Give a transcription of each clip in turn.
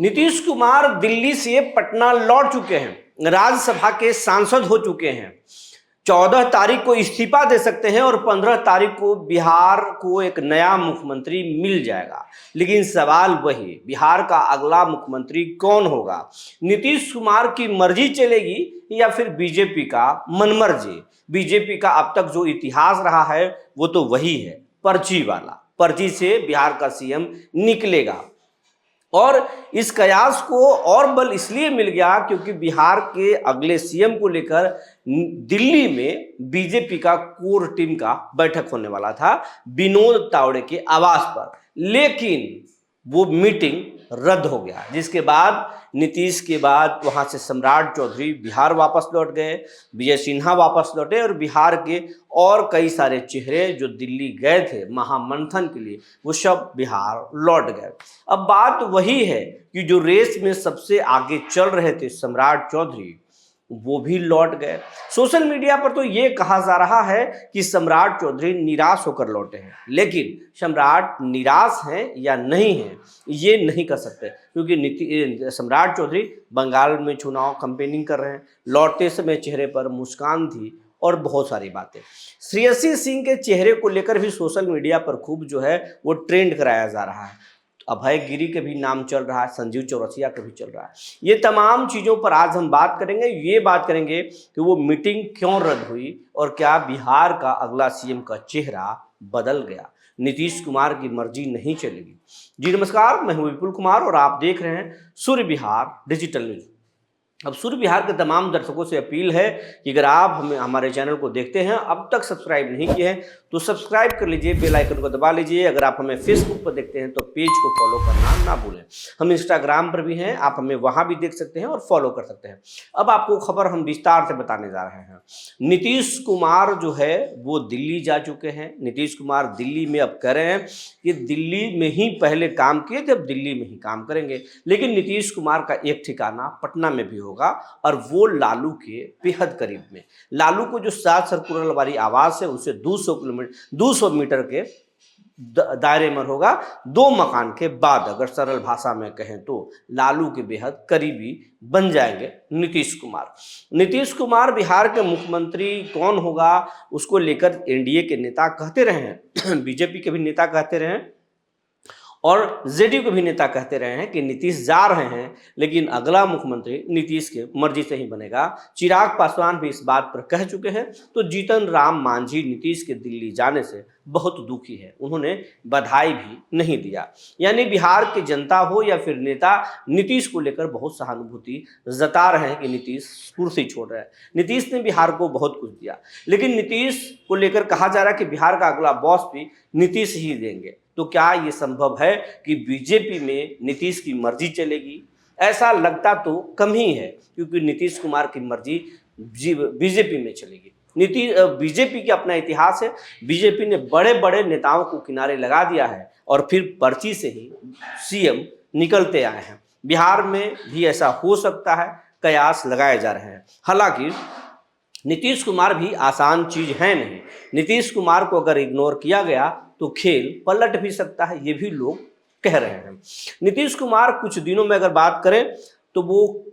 नीतीश कुमार दिल्ली से पटना लौट चुके हैं, राज्यसभा के सांसद हो चुके हैं। 14 तारीख को इस्तीफा दे सकते हैं और 15 तारीख को बिहार को एक नया मुख्यमंत्री मिल जाएगा। लेकिन सवाल वही, बिहार का अगला मुख्यमंत्री कौन होगा? नीतीश कुमार की मर्जी चलेगी या फिर बीजेपी का मनमर्जी? बीजेपी का अब तक जो इतिहास रहा है वो तो वही है, पर्ची वाला। पर्ची से बिहार का सीएम निकलेगा। और इस कयास को और बल इसलिए मिल गया क्योंकि बिहार के अगले सीएम को लेकर दिल्ली में बीजेपी का कोर टीम का बैठक होने वाला था विनोद तावड़े के आवास पर। लेकिन वो मीटिंग रद्द हो गया, जिसके बाद नीतीश के बाद वहां से सम्राट चौधरी बिहार वापस लौट गए, विजय सिन्हा वापस लौटे और बिहार के और कई सारे चेहरे जो दिल्ली गए थे महामंथन के लिए वो सब बिहार लौट गए। अब बात वही है कि जो रेस में सबसे आगे चल रहे थे सम्राट चौधरी, वो भी लौट गए। सोशल मीडिया पर तो ये कहा जा रहा है कि सम्राट चौधरी निराश होकर लौटे हैं, लेकिन सम्राट निराश हैं या नहीं हैं ये नहीं कर सकते क्योंकि सम्राट चौधरी बंगाल में चुनाव कैंपेनिंग कर रहे हैं। लौटते समय चेहरे पर मुस्कान थी और बहुत सारी बातें। श्रेयसी सिंह के चेहरे को लेकर भी सोशल मीडिया पर खूब जो है वो ट्रेंड कराया जा रहा है। अभय गिरी के भी नाम चल रहा है, संजीव चौरसिया का भी चल रहा है। ये तमाम चीज़ों पर आज हम बात करेंगे। ये बात करेंगे कि वो मीटिंग क्यों रद्द हुई और क्या बिहार का अगला सीएम का चेहरा बदल गया, नीतीश कुमार की मर्जी नहीं चलेगी। जी नमस्कार, मैं हूं विपुल कुमार और आप देख रहे हैं सूर्य बिहार डिजिटल न्यूज। अब सूर्य बिहार के तमाम दर्शकों से अपील है कि अगर आप हमारे चैनल को देखते हैं, अब तक सब्सक्राइब नहीं किए हैं तो सब्सक्राइब कर लीजिए, बेल आइकन को दबा लीजिए। अगर आप हमें फेसबुक पर देखते हैं तो पेज को फॉलो करना ना भूलें। हम इंस्टाग्राम पर भी हैं, आप हमें वहां भी देख सकते हैं और फॉलो कर सकते हैं। अब आपको खबर हम विस्तार से बताने जा रहे हैं। नीतीश कुमार जो है वो दिल्ली जा चुके हैं। नीतीश कुमार दिल्ली में अब कह रहे हैं कि दिल्ली में ही पहले काम किए थे, अब दिल्ली में ही काम करेंगे। लेकिन नीतीश कुमार का एक ठिकाना पटना में भी होगा और वो लालू के बेहद करीब में। लालू को जो 7 सर्कुलर वाली आवास है उससे 200 मीटर के दायरे में होगा। 2 मकान के बाद, अगर सरल भाषा में कहें तो लालू के बेहद करीबी बन जाएंगे नीतीश कुमार। नीतीश कुमार बिहार के मुख्यमंत्री कौन होगा उसको लेकर एनडीए के नेता कहते रहे हैं, बीजेपी के भी नेता कहते रहे हैं और जेडीयू के भी नेता कहते रहे हैं कि नीतीश जा रहे हैं, लेकिन अगला मुख्यमंत्री नीतीश के मर्जी से ही बनेगा। चिराग पासवान भी इस बात पर कह चुके हैं। तो जीतन राम मांझी नीतीश के दिल्ली जाने से बहुत दुखी है, उन्होंने बधाई भी नहीं दिया। यानी बिहार की जनता हो या फिर नेता नीतीश को लेकर बहुत सहानुभूति जता रहे हैं कि नीतीश कुर्सी छोड़ रहे हैं। नीतीश ने बिहार को बहुत कुछ दिया, लेकिन नीतीश को लेकर कहा जा रहा है कि बिहार का अगला बॉस भी नीतीश ही देंगे। तो क्या ये संभव है कि बीजेपी में नीतीश की मर्जी चलेगी? ऐसा लगता तो कम ही है, क्योंकि नीतीश कुमार की मर्जी बीजेपी में चलेगी। बीजेपी का अपना इतिहास है। बीजेपी ने बड़े बड़े नेताओं को किनारे लगा दिया है और फिर पर्ची से ही सीएम निकलते आए हैं। बिहार में भी ऐसा हो सकता है, कयास लगाए जा रहे हैं। हालांकि नीतीश कुमार भी आसान चीज है नहीं। नीतीश कुमार को अगर इग्नोर किया गया तो खेल पलट भी सकता है, ये भी लोग कह रहे हैं। नीतीश कुमार कुछ दिनों में अगर बात करें तो वो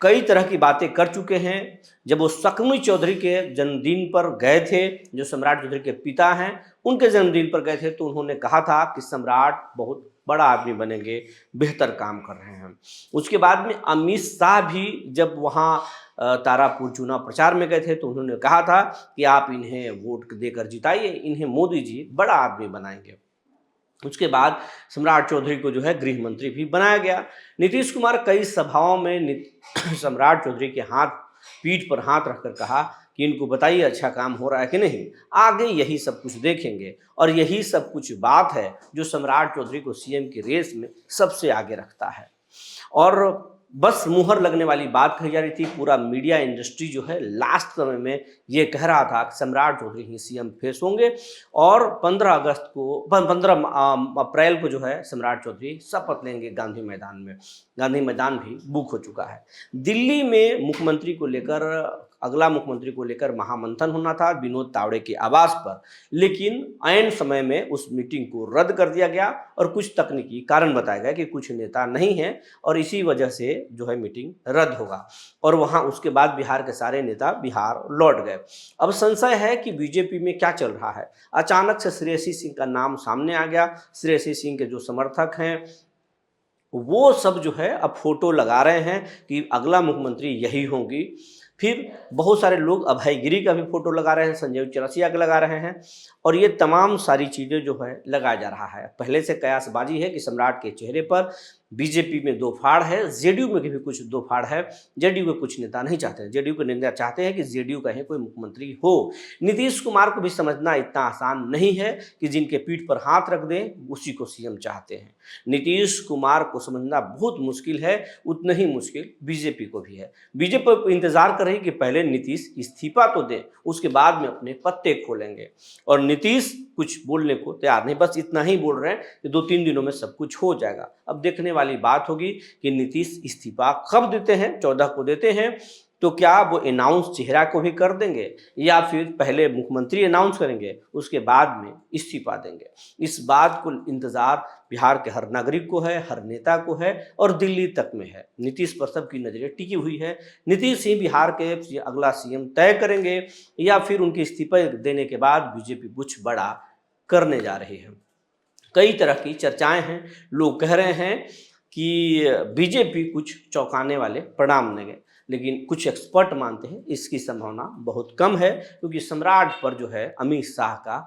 कई तरह की बातें कर चुके हैं। जब वो सकमी चौधरी के जन्मदिन पर गए थे, जो सम्राट चौधरी के पिता हैं, उनके जन्मदिन पर गए थे, तो उन्होंने कहा था कि सम्राट बहुत बड़ा आदमी बनेंगे, बेहतर काम कर रहे हैं। उसके बाद में अमित शाह भी जब वहाँ तारापुर चुनाव प्रचार में गए थे तो उन्होंने कहा था कि आप इन्हें वोट देकर जिताइए, इन्हें मोदी जी बड़ा आदमी बनाएंगे। उसके बाद सम्राट चौधरी को जो है गृह मंत्री भी बनाया गया। नीतीश कुमार कई सभाओं में सम्राट चौधरी के पीठ पर हाथ रखकर कहा कि इनको बताइए अच्छा काम हो रहा है कि नहीं, आगे यही सब कुछ देखेंगे। और यही सब कुछ बात है जो सम्राट चौधरी को सीएम की रेस में सबसे आगे रखता है। और बस मुहर लगने वाली बात कही जा रही थी। पूरा मीडिया इंडस्ट्री जो है लास्ट समय में ये कह रहा था कि सम्राट चौधरी ही सीएम फेस होंगे और 15 अप्रैल को जो है सम्राट चौधरी शपथ लेंगे गांधी मैदान में। गांधी मैदान भी बुक हो चुका है। दिल्ली में मुख्यमंत्री को लेकर अगला मुख्यमंत्री को लेकर महामंथन होना था विनोद तावड़े के आवास पर, लेकिन ऐन समय में उस मीटिंग को रद्द कर दिया गया और कुछ तकनीकी कारण बताया गया कि कुछ नेता नहीं हैं और इसी वजह से जो है मीटिंग रद्द होगा। और वहां उसके बाद बिहार के सारे नेता बिहार लौट गए। अब संशय है कि बीजेपी में क्या चल रहा है। अचानक से श्रेयसी सिंह का नाम सामने आ गया। श्रेयसी सिंह के जो समर्थक हैं वो सब जो है अब फोटो लगा रहे हैं कि अगला मुख्यमंत्री यही होंगी। फिर बहुत सारे लोग अभय गिरी का भी फोटो लगा रहे हैं, संजीव चौरसिया का लगा रहे हैं और ये तमाम सारी चीज़ें जो है लगाया जा रहा है। पहले से कयासबाजी है कि सम्राट के चेहरे पर बीजेपी में दो फाड़ है, जेडीयू में भी कुछ दो फाड़ है। जेडीयू के कुछ नेता नहीं चाहते हैं, जेडीयू के नेता चाहते हैं कि जेडीयू कहीं कोई मुख्यमंत्री हो। नीतीश कुमार को भी समझना इतना आसान नहीं है कि जिनके पीठ पर हाथ रख दें उसी को सीएम चाहते हैं। नीतीश कुमार को समझना बहुत मुश्किल है, उतना ही मुश्किल बीजेपी को भी है। बीजेपी इंतजार कर रही कि पहले नीतीश इस्तीफा तो दें, उसके बाद में अपने पत्ते खोलेंगे। और नीतीश कुछ बोलने को तैयार नहीं, बस इतना ही बोल रहे हैं कि 2-3 दिनों में सब कुछ हो जाएगा। अब देखने वाली बात होगी कि नीतीश इस्तीफा कब देते हैं। 14 को देते हैं तो क्या वो अनाउंस चेहरा को भी कर देंगे या फिर पहले मुख्यमंत्री अनाउंस करेंगे उसके बाद में इस्तीफा देंगे। इस बात को इंतजार बिहार के हर नागरिक को है, हर नेता को है और दिल्ली तक में है। नीतीश पर सबकी नजरें टिकी हुई है। नीतीश ही बिहार के अगला सीएम तय करेंगे या फिर उनके इस्तीफा देने के बाद बीजेपी कुछ बड़ा करने जा रही है। कई तरह की चर्चाएं हैं। लोग कह रहे हैं कि बीजेपी कुछ चौंकाने वाले परिणाम देंगे, लेकिन कुछ एक्सपर्ट मानते हैं इसकी संभावना बहुत कम है, क्योंकि सम्राट पर जो है अमित शाह का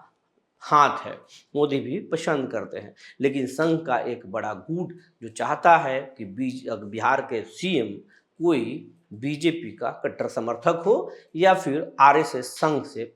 हाथ है, मोदी भी पसंद करते हैं। लेकिन संघ का एक बड़ा गुट जो चाहता है कि बिहार के सीएम कोई बीजेपी का कट्टर समर्थक हो या फिर आरएसएस संघ से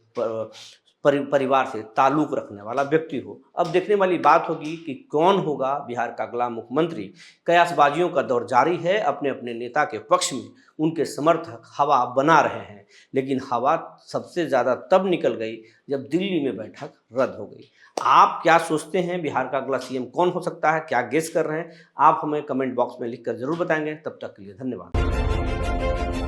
परिवार से ताल्लुक रखने वाला व्यक्ति हो। अब देखने वाली बात होगी कि कौन होगा बिहार का अगला मुख्यमंत्री। कयासबाजियों का दौर जारी है। अपने अपने नेता के पक्ष में उनके समर्थक हवा बना रहे हैं, लेकिन हवा सबसे ज़्यादा तब निकल गई जब दिल्ली में बैठक रद्द हो गई। आप क्या सोचते हैं बिहार का अगला सीएम कौन हो सकता है, क्या गेस कर रहे हैं? आप हमें कमेंट बॉक्स में लिखकर जरूर बताएंगे। तब तक के लिए धन्यवाद।